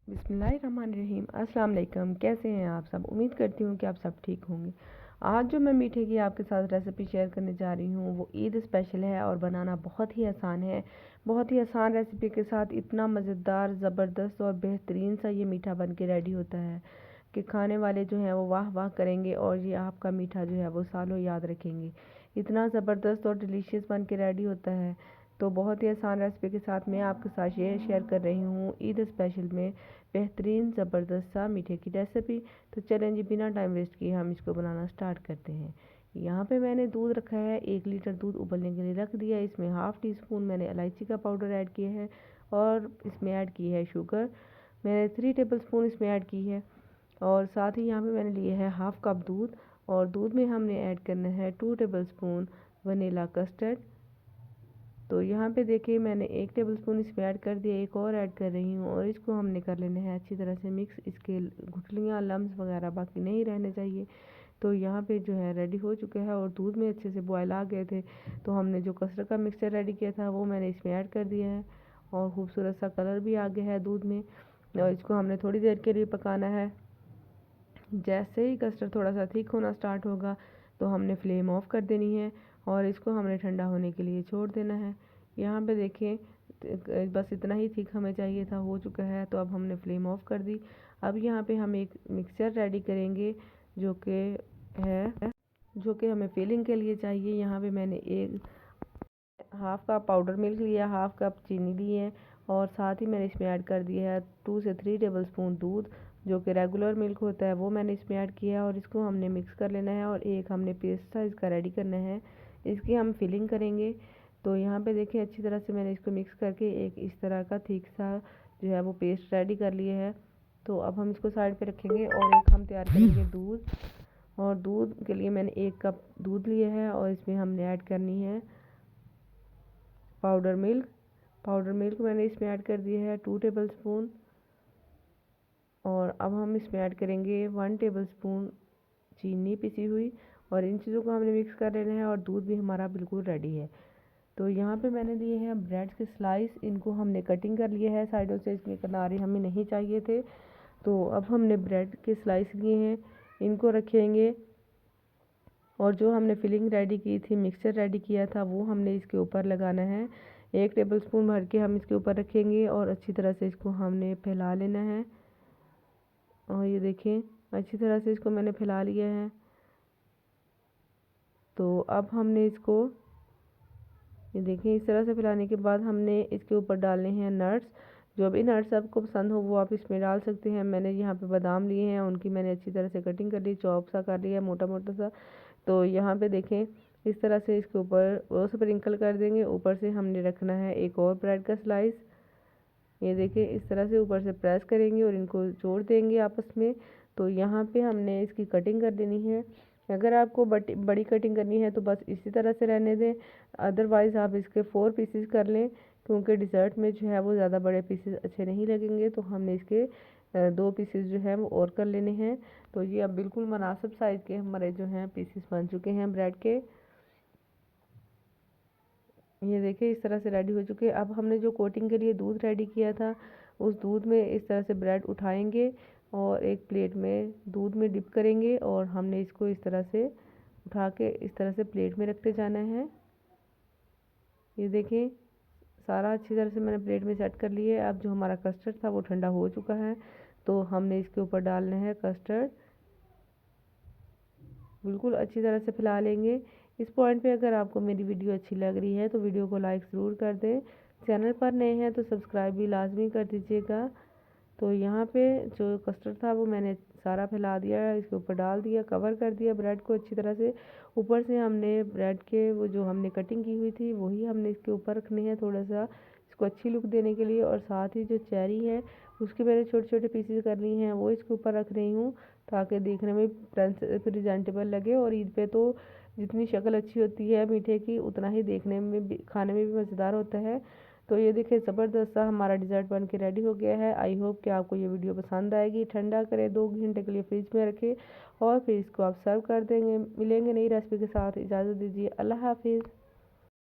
बिस्मिल्लाहिर्रहमानिर्रहीम। अस्सलाम वालेकुम। कैसे हैं आप सब? उम्मीद करती हूँ कि आप सब ठीक होंगे। आज जो मैं मीठे की आपके साथ रेसिपी शेयर करने जा रही हूँ वो ईद स्पेशल है और बनाना बहुत ही आसान है। बहुत ही आसान रेसिपी के साथ इतना मज़ेदार, ज़बरदस्त और बेहतरीन सा ये मीठा बन के रेडी होता है कि खाने वाले जो हैं वो वाह वाह करेंगे और ये आपका मीठा जो है वो सालों याद रखेंगे। इतना ज़बरदस्त और डिलीशियस बन के रेडी होता है। तो बहुत ही आसान रेसिपी के साथ मैं आपके साथ ये शेयर कर रही हूँ ईद स्पेशल में बेहतरीन ज़बरदस्त सा मीठे की रेसिपी। तो चलें जी, बिना टाइम वेस्ट किए हम इसको बनाना स्टार्ट करते हैं। यहाँ पे मैंने दूध रखा है, 1 लीटर दूध उबलने के लिए रख दिया। इसमें हाफ़ टी स्पून मैंने इलायची का पाउडर ऐड किया है और इसमें ऐड की है शुगर। मैंने 3 टेबल स्पून इसमें ऐड की है और साथ ही यहाँ पे मैंने लिए है हाफ़ कप दूध और दूध में हमने ऐड करना है 2 टेबल स्पून वनीला कस्टर्ड। तो यहाँ पे देखिए मैंने 1 टेबल स्पून इसमें ऐड कर दिया, एक और ऐड कर रही हूँ और इसको हमने कर लेना है अच्छी तरह से मिक्स। इसके गुठलियाँ, लम्स वगैरह बाकी नहीं रहने चाहिए। तो यहाँ पे जो है रेडी हो चुका है और दूध में अच्छे से बॉयल आ गए थे। तो हमने जो कस्टर्ड का मिक्सचर रेडी किया था वो मैंने इसमें ऐड कर दिया है और खूबसूरत सा कलर भी आ गया है दूध में। और इसको हमने थोड़ी देर के लिए पकाना है। जैसे ही कस्टर्ड थोड़ा सा थिक होना स्टार्ट होगा तो हमने फ्लेम ऑफ कर देनी है और इसको हमने ठंडा होने के लिए छोड़ देना है। यहाँ पे देखें बस इतना ही थिक हमें चाहिए था, हो चुका है। तो अब हमने फ्लेम ऑफ कर दी। अब यहाँ पे हम एक मिक्सचर रेडी करेंगे जो कि हमें फिलिंग के लिए चाहिए। यहाँ पे मैंने एक हाफ़ कप पाउडर मिल्क लिया, हाफ़ कप चीनी ली है और साथ ही मैंने इसमें ऐड कर दिया है 2 से 3 टेबल स्पून दूध, जो कि रेगुलर मिल्क होता है, वो मैंने इसमें ऐड किया है और इसको हमने मिक्स कर लेना है। और एक हमने पेस्ट साइज़ का रेडी करना है, इसकी हम फिलिंग करेंगे। तो यहाँ पे देखिए अच्छी तरह से मैंने इसको मिक्स करके एक इस तरह का थिक सा जो है वो पेस्ट रेडी कर लिए है। तो अब हम इसको साइड पे रखेंगे और एक हम तैयार करेंगे दूध। और दूध के लिए मैंने 1 कप दूध लिया है और इसमें हमने ऐड करनी है पाउडर मिल्क मैंने इसमें ऐड कर दिया है 2 टेबल स्पून। और अब हम इसमें ऐड करेंगे 1 टेबल स्पून चीनी पिसी हुई और इन चीज़ों को हमने मिक्स कर लेना है और दूध भी हमारा बिल्कुल रेडी है। तो यहाँ पे मैंने लिए हैं ब्रेड के स्लाइस, इनको हमने कटिंग कर लिया है साइडों से, इसमें किनारे हमें नहीं चाहिए थे। तो अब हमने ब्रेड के स्लाइस लिए हैं, इनको रखेंगे और जो हमने फिलिंग रेडी की थी, मिक्सचर रेडी किया था, वो हमने इसके ऊपर लगाना है। 1 टेबल स्पून भर के हम इसके ऊपर रखेंगे और अच्छी तरह से इसको हमने फैला लेना है। और ये देखें अच्छी तरह से इसको मैंने फैला लिया है। तो अब हमने इसको ये देखें इस तरह से फैलाने के बाद हमने इसके ऊपर डालने हैं नट्स। जो भी नट्स आपको पसंद हो वो आप इसमें डाल सकते हैं। मैंने यहाँ पे बादाम लिए हैं, उनकी मैंने अच्छी तरह से कटिंग कर ली, चॉप सा कर लिया मोटा मोटा सा। तो यहाँ पे देखें इस तरह से इसके ऊपर वो स्प्रिंकल कर देंगे। ऊपर से हमने रखना है एक और ब्रेड का स्लाइस। ये देखिए इस तरह से ऊपर से प्रेस करेंगे और इनको जोड़ देंगे आपस में। तो यहाँ पे हमने इसकी कटिंग कर देनी है। अगर आपको बड़ी कटिंग करनी है तो बस इसी तरह से रहने दें, अदरवाइज़ आप इसके 4 पीसेस कर लें, क्योंकि डिज़र्ट में जो है वो ज़्यादा बड़े पीसेस अच्छे नहीं लगेंगे। तो हमने इसके 2 पीसेस जो है वो और कर लेने हैं। तो ये अब बिल्कुल मुनासिब साइज़ के हमारे जो हैं पीसेस बन चुके हैं ब्रेड के। ये देखिए इस तरह से रेडी हो चुके हैं। अब हमने जो कोटिंग के लिए दूध रेडी किया था, उस दूध में इस तरह से ब्रेड उठाएंगे और एक प्लेट में दूध में डिप करेंगे और हमने इसको इस तरह से उठा के इस तरह से प्लेट में रखते जाना है। ये देखिए सारा अच्छी तरह से मैंने प्लेट में सेट कर लिया है। अब जो हमारा कस्टर्ड था वो ठंडा हो चुका है, तो हमने इसके ऊपर डालना है कस्टर्ड। बिल्कुल अच्छी तरह से फैला लेंगे। इस पॉइंट पे अगर आपको मेरी वीडियो अच्छी लग रही है तो वीडियो को लाइक ज़रूर कर दें। चैनल पर नए हैं तो सब्सक्राइब भी लाजमी कर दीजिएगा। तो यहाँ पे जो कस्टर्ड था वो मैंने सारा फैला दिया, इसके ऊपर डाल दिया, कवर कर दिया ब्रेड को अच्छी तरह से। ऊपर से हमने ब्रेड के वो जो हमने कटिंग की हुई थी वही हमने इसके ऊपर रखने हैं थोड़ा सा इसको अच्छी लुक देने के लिए। और साथ ही जो चेरी है उसके मैंने छोटे छोटे पीसेस कर लिए हैं, वो इसके ऊपर रख रही हूँ ताकि देखने में प्रेजेंटेबल लगे। और ईद पे तो जितनी शक्ल अच्छी होती है मीठे की, उतना ही देखने में भी, खाने में भी मज़ेदार होता है। तो ये देखिए ज़बरदस्त सा हमारा डिज़र्ट बन के रेडी हो गया है। आई होप कि आपको ये वीडियो पसंद आएगी। ठंडा करें, 2 घंटे के लिए फ्रिज में रखें और फिर इसको आप सर्व कर देंगे। मिलेंगे नई रेसिपी के साथ, इजाज़त दीजिए, अल्लाह हाफिज़।